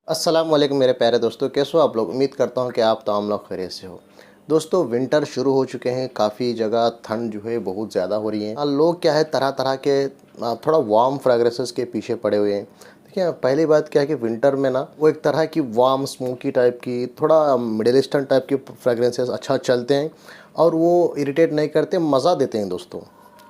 अस्सलाम वालेकुम मेरे प्यारे दोस्तों, कैसे हो आप लोग। उम्मीद करता हूँ कि आप तमाम लोग खैरियत से हो। दोस्तों, विंटर शुरू हो चुके हैं। काफ़ी जगह ठंड जो है बहुत ज़्यादा हो रही है। लोग क्या है तरह तरह के थोड़ा वार्म फ्रेग्रेंसेस के पीछे पड़े हुए हैं। देखिए, पहली बात क्या है कि विंटर में ना वो एक तरह की वार्म स्मोकी टाइप की, थोड़ा मिडिल ईस्टर्न टाइप की फ्रेग्रेंसेस अच्छा चलते हैं और वो इरिटेट नहीं करते, मज़ा देते हैं दोस्तों।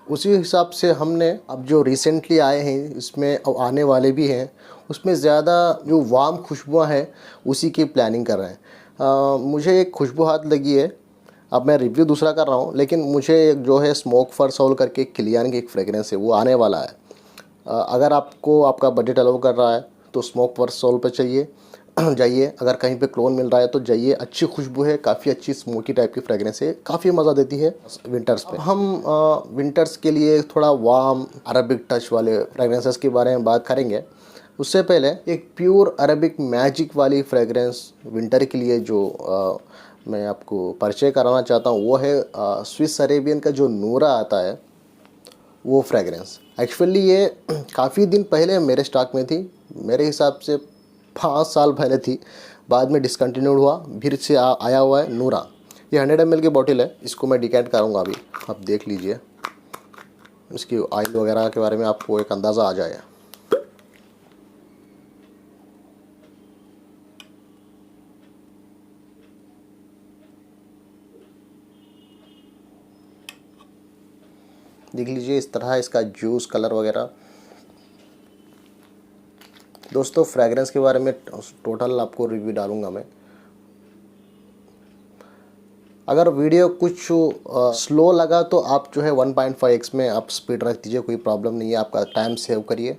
उसी हिसाब से हमने अब जो रिसेंटली आए हैं इसमें अब आने वाले भी हैं, उसमें ज़्यादा जो वार्म खुशबुआँ हैं उसी की प्लानिंग कर रहे हैं। मुझे एक खुशबू हाथ लगी है। अब मैं रिव्यू दूसरा कर रहा हूँ, लेकिन मुझे एक जो है स्मोक फॉर सोल करके किलियान की एक फ्रेगरेंस है, वो आने वाला है। अगर आपको आपका बजट अलाउ कर रहा है तो स्मोक फॉर सोल पे चाहिए जाइए। अगर कहीं पे क्लोन मिल रहा है तो जाइए। अच्छी खुशबू है, काफ़ी अच्छी स्मोकी टाइप की फ्रेगरेंस है, काफ़ी मज़ा देती है विंटर्स पे। हम विंटर्स के लिए थोड़ा वार्म अरबिक टच वाले फ्रेगरेंसेस के बारे में बात करेंगे। उससे पहले एक प्योर अरबिक मैजिक वाली फ्रेगरेंस विंटर के लिए जो मैं आपको परिचय कराना चाहता हूँ वो है स्विस अरेबियन का जो नूरा आता है वो फ्रेगरेंस। एक्चुअली ये काफ़ी दिन पहले मेरे स्टॉक में थी। मेरे हिसाब से 5 साल पहले थी, बाद में डिसकंटिन्यूड हुआ, फिर से आया हुआ है नूरा। ये 100 ml की बॉटल है। इसको मैं डिकैंट करूँगा अभी, आप देख लीजिए। इसकी ऑयल वगैरह के बारे में आपको एक अंदाज़ा आ जाएगा। देख लीजिए इस तरह इसका जूस कलर वगैरह। दोस्तों, फ्रेगरेंस के बारे में टोटल आपको रिव्यू डालूंगा मैं। अगर वीडियो कुछ स्लो लगा तो आप जो है 1.5x में आप स्पीड रख दीजिए, कोई प्रॉब्लम नहीं है। आपका टाइम सेव करिए।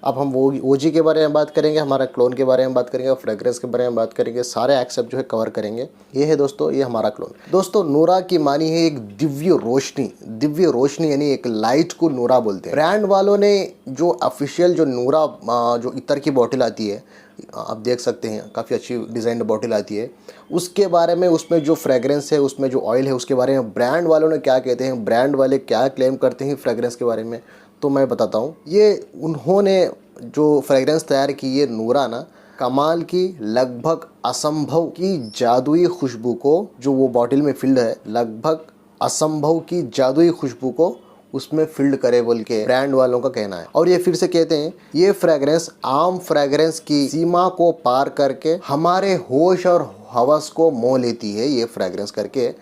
अब हम वो ओजी के बारे में बात करेंगे, हमारा क्लोन के बारे में बात करेंगे, फ्रेग्रेंस के बारे में बात करेंगे, सारे एक्सेप्ट जो है कवर करेंगे। ये है दोस्तों, ये हमारा क्लोन। दोस्तों, नूरा की मानी है एक दिव्य रोशनी। दिव्य रोशनी यानी एक लाइट को नूरा बोलते हैं। ब्रांड वालों ने जो ऑफिशियल जो नूरा जो इतर की बॉटल आती है, आप देख सकते हैं काफ़ी अच्छी डिज़ाइन बॉटल आती है, उसके बारे में, उसमें जो फ्रेग्रेंस है, उसमें जो ऑयल है, उसके बारे में ब्रांड वालों ने क्या कहते हैं, ब्रांड वाले क्या क्लेम करते हैं फ्रेग्रेंस के बारे में, तो मैं बताता हूँ। ये उन्होंने जो फ्रेग्रेंस तैयार की, ये नूरा ना कमाल की, लगभग असंभव की जादुई खुशबू को, जो वो बॉटल में फिल्ड है, लगभग असंभव की जादुई खुशबू को उसमें फिल्ड करे बोल के ब्रांड वालों का कहना है। और ये फिर से कहते हैं, ये फ्रेग्रेंस आम फ्रेग्रेंस की सीमा को पार करके हमारे होश और हवस को मोह लेती है, ये फ्रेग्रेंस करके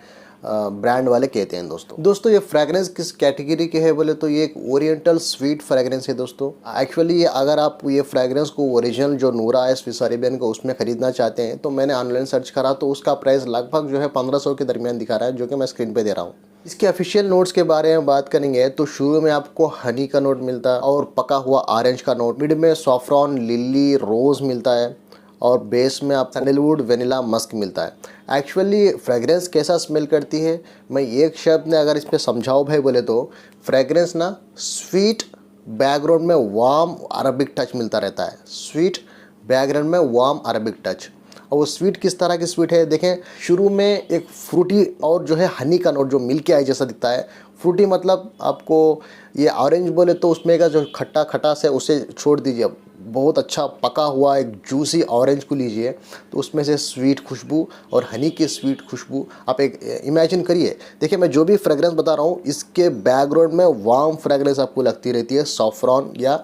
ब्रांड वाले कहते हैं। दोस्तों ये फ्रेग्रेंस किस कैटेगरी के है बोले तो ये एक ओरिएंटल स्वीट फ्रेग्रेंस है दोस्तों। एक्चुअली ये अगर आप ये फ्रेग्रेंस को ओरिजिनल जो नूरा है स्विस अरेबियन को उसमें खरीदना चाहते हैं तो मैंने ऑनलाइन सर्च करा तो उसका प्राइस लगभग जो है 1500 के दरमियान दिखा रहा है, जो कि मैं स्क्रीन पे दे रहा हूँ। इसके ऑफिशियल नोट्स के बारे में बात करेंगे तो शुरू में आपको हनी का नोट मिलता है और पका हुआ ऑरेंज का नोट, मिड में सॉफ्रॉन, लिली, रोज मिलता है और बेस में आप सैंडलवुड, वेनिला, मस्क मिलता है। एक्चुअली फ्रेग्रेंस कैसा स्मेल करती है, मैं एक शब्द में अगर इस पर समझाऊँ भाई बोले तो फ्रेग्रेंस ना स्वीट बैकग्राउंड में वार्म अरबिक टच मिलता रहता है। स्वीट बैकग्राउंड में वार्म अरबिक टच। और वो स्वीट किस तरह की स्वीट है देखें, शुरू में एक फ्रूटी और जो है हनी का नोट जो मिल्की आई जैसा दिखता है। फ्रूटी मतलब आपको ये ऑरेंज बोले तो उसमें का जो खट्टा खटास है उसे छोड़ दीजिए। बहुत अच्छा पका हुआ एक जूसी ऑरेंज को लीजिए तो उसमें से स्वीट खुशबू और हनी की स्वीट खुशबू आप एक इमेजिन करिए। देखिए, मैं जो भी फ्रेग्रेंस बता रहा हूँ इसके बैकग्राउंड में वार्म फ्रेग्रेंस आपको लगती रहती है। सॉफ्रॉन या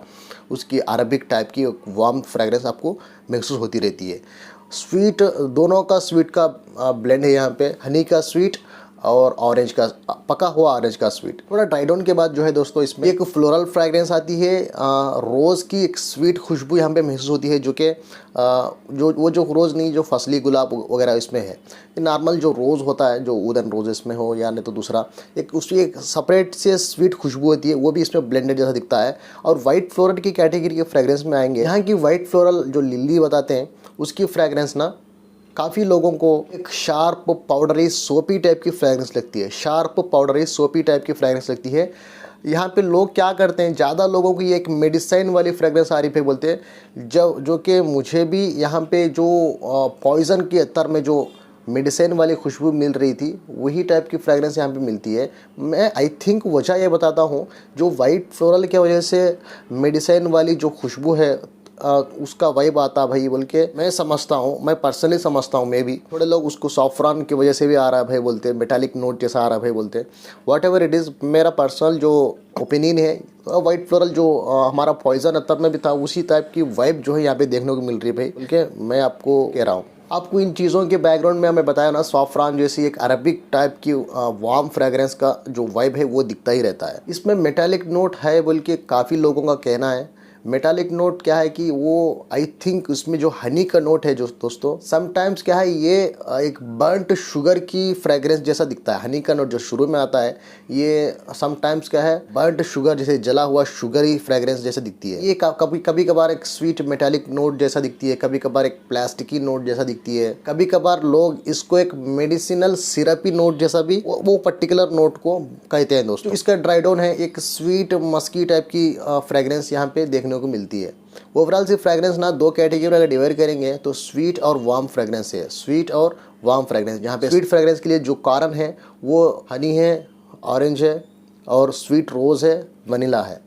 उसकी अरबिक टाइप की वार्म फ्रेग्रेंस आपको महसूस होती रहती है। स्वीट दोनों का स्वीट का ब्लेंड है यहाँ पे, हनी का स्वीट और ऑरेंज का, पका हुआ ऑरेंज का स्वीट। थोड़ा ड्राई डाउन के बाद जो है दोस्तों इसमें एक फ्लोरल फ्रेग्रेंस आती है। रोज़ की एक स्वीट खुशबू यहाँ पे महसूस होती है, जो कि जो रोज़ नहीं, जो फसली गुलाब वगैरह इसमें है। नॉर्मल जो रोज़ होता है, जो वुडन रोज इसमें हो या नहीं तो दूसरा एक उसकी एक सेपरेट से स्वीट खुशबू होती है, वो भी इसमें ब्लेंडेड जैसा दिखता है। और वाइट फ्लोरल की कैटेगरी के फ्रेग्रेंस में आएंगे। यहाँ की वाइट फ्लोरल जो लिली बताते हैं उसकी फ्रेग्रेंस ना काफ़ी लोगों को एक शार्प पाउडरी सोपी टाइप की फ्रेग्रेंस लगती है। शार्प पाउडरी सोपी टाइप की फ्रेग्रेंस लगती है। यहाँ पे लोग क्या करते हैं, ज़्यादा लोगों को ये एक मेडिसिन वाली फ्रेग्रेंस आ रही पे बोलते हैं, जो कि मुझे भी यहाँ पे जो पॉइज़न के अत्तर में जो मेडिसिन वाली खुशबू मिल रही थी वही टाइप की फ्रेग्रेंस यहाँ पे मिलती है। मैं आई थिंक वजह ये बताता हूँ, जो वाइट फ्लोरल की वजह से मेडिसिन वाली जो खुशबू है उसका वाइब आता भाई बोल के मैं समझता हूँ, मैं पर्सनली समझता हूँ। मे भी थोड़े लोग उसको सॉफ्रान की वजह से भी आ रहा है भाई बोलते हैं, मेटालिक नोट जैसा आ रहा है भाई बोलते हैं। वॉट एवर इट इज़, मेरा पर्सनल जो ओपिनियन है, वाइट फ्लोरल जो हमारा पॉइजन अत्तर में भी था उसी टाइप की वाइब जो है यहाँ पे देखने को मिल रही है भाई बोल के मैं आपको कह रहा हूँ। आपको इन चीज़ों के बैकग्राउंड में हमें बताया ना, सॉफ्रान जैसी एक अरबिक टाइप की वार्म फ्रेग्रेंस का जो वाइब है वो दिखता ही रहता है। इसमें मेटालिक नोट है बोल के काफ़ी लोगों का कहना है। मेटालिक नोट क्या है कि वो आई थिंक उसमें जो हनी का नोट है जो दोस्तों, समटाइम्स क्या है ये एक बर्न्ट शुगर की फ्रेग्रेंस जैसा दिखता है। हनी का नोट जो शुरू में आता है ये समटाइम्स क्या है बर्न्ट शुगर जैसे जला हुआ शुगरी फ्रेग्रेंस जैसे दिखती है। ये कभी कभार एक स्वीट मेटालिक नोट जैसा दिखती है, कभी कभार एक प्लास्टिकी नोट जैसा दिखती है, कभी कभार लोग इसको एक मेडिसिनल सिरपी नोट जैसा भी वो पर्टिकुलर नोट को कहते हैं दोस्तों। इसका ड्राई डाउन है एक स्वीट मस्की टाइप की फ्रेग्रेंस यहाँ पे देखने को मिलती है। ओवरऑल से फ्रेग्रेंस ना दो कैटेगरी अगर डिवाइड करेंगे तो स्वीट और वार्म फ्रेग्रेंस है। स्वीट और वार्म फ्रेग्रेंस, जहाँ पे स्वीट फ्रेग्रेंस के लिए जो कारण है वो हनी है, ऑरेंज है और स्वीट रोज़ है, वनीला है।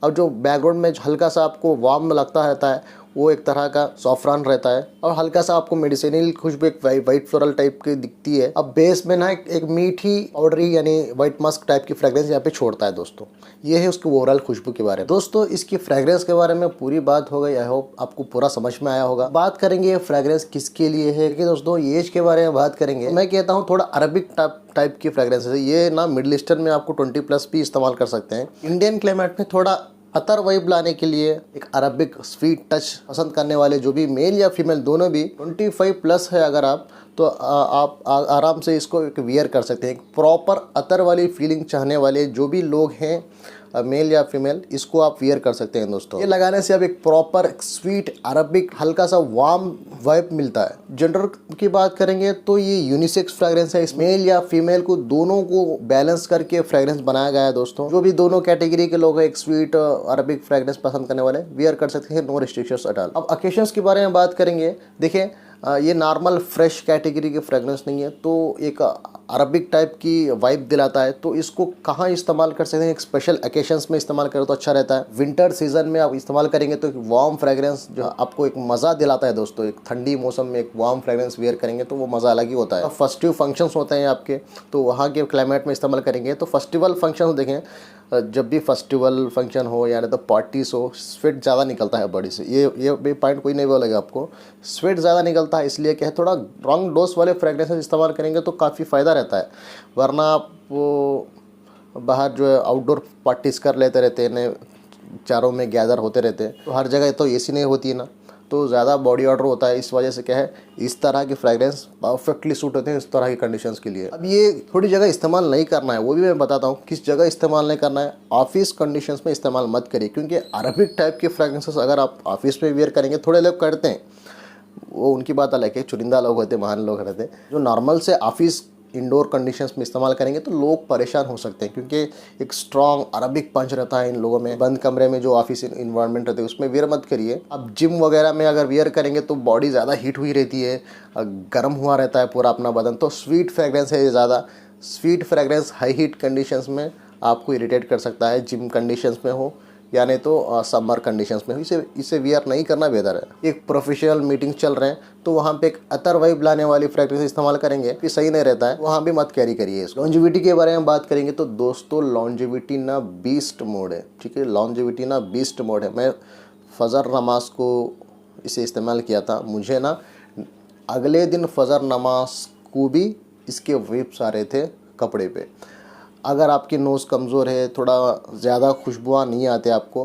और जो बैकग्राउंड में हल्का सा आपको वार्म लगता रहता है वो एक तरह का सॉफ्रान रहता है और हल्का सा आपको मेडिसिनल खुशबू एक वाइट फ्लोरल टाइप की दिखती है। अब बेस में ना एक मीठी पाउडरी यानी वाइट मस्क टाइप की फ्रेग्रेंस यहाँ पे छोड़ता है दोस्तों। ये है उसकी ओवरऑल खुशबू के बारे में। दोस्तों इसकी फ्रेग्रेंस के बारे में पूरी बात हो गई, आई होप आपको पूरा समझ में आया होगा। बात करेंगे ये फ्रेग्रेंस किसके लिए है कि दोस्तों एज के बारे में बात करेंगे। मैं कहता हूँ थोड़ा अरबिक टाइप की फ्रेग्रेंस है ये ना, मिडिल ईस्टर्न में आपको 20+ भी इस्तेमाल कर सकते हैं। इंडियन क्लाइमेट में थोड़ा अतर वाइब लाने के लिए एक अरबिक स्वीट टच पसंद करने वाले जो भी मेल या फीमेल दोनों भी 25+ है अगर आप, तो आप आराम से इसको एक वियर कर सकते हैं। एक प्रॉपर अतर वाली फीलिंग चाहने वाले जो भी लोग हैं मेल या फीमेल, इसको आप वियर कर सकते हैं दोस्तों। ये लगाने से अब एक प्रॉपर स्वीट अरबिक हल्का सा वार्म वाइब मिलता है। जेंडर की बात करेंगे तो ये यूनिसेक्स फ्रेग्रेंस है। मेल या फीमेल को दोनों को बैलेंस करके फ्रेग्रेंस बनाया गया है दोस्तों। जो भी दोनों कैटेगरी के लोग हैं एक स्वीट अरबिक फ्रेग्रेंस पसंद करने वाले वियर कर सकते हैं, नो रिस्ट्रिक्शंस एट ऑल। अब ओकेशंस के बारे में बात करेंगे। देखिए ये नॉर्मल फ्रेश कैटेगरी की फ्रेग्रेंस नहीं है, तो एक अरबिक टाइप की वाइब दिलाता है। तो इसको कहाँ इस्तेमाल कर सकते हैं, एक स्पेशल ओकेशंस में इस्तेमाल करें तो अच्छा रहता है। विंटर सीजन में आप इस्तेमाल करेंगे तो एक वार्म फ्रेग्रेंस जो आपको एक मज़ा दिलाता है दोस्तों। एक ठंडी मौसम में एक वार्म फ्रेग्रेंस वेयर करेंगे तो वो मज़ा अलग ही होता है। फेस्टिव फंक्शंस होते हैं आपके, तो वहाँ के क्लाइमेट में इस्तेमाल करेंगे। तो फेस्टिवल फंक्शन देखें, जब भी फेस्टिवल फंक्शन हो या तो पार्टीज हो, स्वेट ज़्यादा निकलता है बॉडी से। ये पॉइंट कोई नहीं बोलेगा आपको, स्वेट ज़्यादा निकलता है। इसलिए क्या है थोड़ा रॉन्ग डोज वाले फ्रेग्रेंसेस इस्तेमाल करेंगे तो काफ़ी फ़ायदा रहता है। वरना आप वो बाहर जो है आउटडोर पार्टीज कर लेते रहते हैं, चारों में गैदर होते रहते हैं, तो हर जगह तो एसी नहीं होती है ना, तो ज़्यादा बॉडी ऑर्डर होता है। इस वजह से क्या है इस तरह की फ्रेग्रेंस परफेक्टली सूट होते हैं इस तरह की कंडीशंस के लिए। अब ये थोड़ी जगह इस्तेमाल नहीं करना है, वो भी मैं बताता हूँ किस जगह इस्तेमाल नहीं करना है। ऑफिस कंडीशंस में इस्तेमाल मत करिए, क्योंकि अरबिक टाइप के फ्रेग्रेंसेस अगर आप ऑफिस में वेयर करेंगे, थोड़े लोग करते हैं वो उनकी बात अलग है, चुनिंदा लोग होते हैं, महान लोग रहते हैं। जो नॉर्मल से ऑफिस इंडोर कंडीशंस में इस्तेमाल करेंगे तो लोग परेशान हो सकते हैं, क्योंकि एक स्ट्रॉन्ग अरबिक पंच रहता है इन लोगों में। बंद कमरे में जो ऑफिस इन्वायरमेंट रहते हैं उसमें वियर मत करिए। अब जिम वगैरह में अगर वियर करेंगे तो बॉडी ज़्यादा हीट हुई रहती है, गर्म हुआ रहता है पूरा अपना बदन। तो स्वीट फ्रेग्रेंस है ज़्यादा, sweet fragrance high heat conditions में आपको इरिटेट कर सकता है, जिम कंडीशंस में हो या नहीं तो समर कंडीशंस में। इसे वियर नहीं करना बेहतर है। एक प्रोफेशनल मीटिंग चल रहे हैं तो वहाँ पे एक अतर वाइब लाने वाली फ्रेग्रेंस इस्तेमाल करेंगे कि सही नहीं रहता है, वहाँ भी मत कैरी करिए। लॉन्जेविटी के बारे में बात करेंगे तो दोस्तों लॉन्जेविटी ना बीस्ट मोड है, ठीक है। लॉन्जेविटी ना बीस्ट मोड है। मैं फजर नमाज को इसे इस्तेमाल किया था, मुझे ना अगले दिन फजर नमाज को भी इसके वेब्स आ रहे थे कपड़े पे। अगर आपकी नोज़ कमज़ोर है, थोड़ा ज़्यादा खुशबुआ नहीं आते आपको,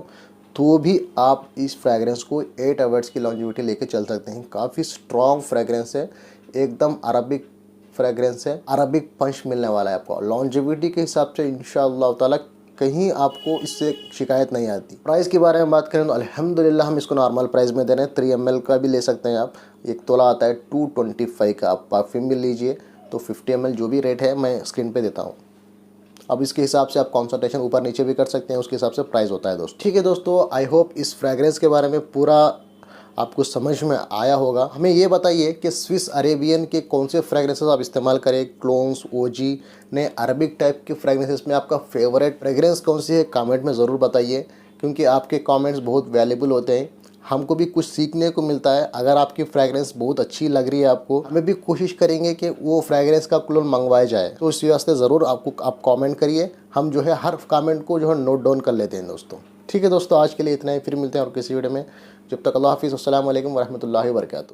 तो भी आप इस फ्रेग्रेंस को 8 आवर्स की लॉन्जिविटी लेके चल सकते हैं। काफ़ी स्ट्रॉन्ग फ्रेग्रेंस है, एकदम अरबिक फ्रेग्रेंस है, अरबिक पंच मिलने वाला है आपको। लॉन्जिविटी के हिसाब से इंशाअल्लाह ताला कहीं आपको इससे शिकायत नहीं आती। प्राइस के बारे में बात करें तो अल्हम्दुलिल्लाह हम इसको नॉर्मल प्राइस में दे रहे हैं। 3 ml का भी ले सकते हैं आप, 1 तोला आता है 225 का। आप परफ्यूम भी लीजिए तो 50 ml जो भी रेट है मैं स्क्रीन पे देता हूँ। अब इसके हिसाब से आप कॉन्सनट्रेशन ऊपर नीचे भी कर सकते हैं, उसके हिसाब से प्राइस होता है दोस्तों। ठीक है दोस्तों, आई होप इस फ्रेग्रेंस के बारे में पूरा आपको समझ में आया होगा। हमें ये बताइए कि स्विस अरेबियन के कौन से फ्रेग्रेंसेस आप इस्तेमाल करें, क्लोन्स, ओजी ने अरबिक टाइप के फ्रेग्रेंसेस में आपका फेवरेट फ्रेग्रेंस कौन सी है, कमेंट में ज़रूर बताइए, क्योंकि आपके कमेंट्स बहुत वैल्यूबल होते हैं हमको भी कुछ सीखने को मिलता है। अगर आपकी फ्रेगरेंस बहुत अच्छी लग रही है आपको, हमें भी कोशिश करेंगे कि वो फ्रेगरेंस का क्लोन मंगवाया जाए। तो इस वास्ते ज़रूर आप कमेंट करिए, हम जो है हर कमेंट को जो है नोट डाउन कर लेते हैं दोस्तों। ठीक है दोस्तों, आज के लिए इतना ही, फिर मिलते हैं और किसी वीडियो में। जब तक अल्लाह हाफिज़, अस्सलाम वालेकुम वरहमतुल्लाहि वबरकातुहू।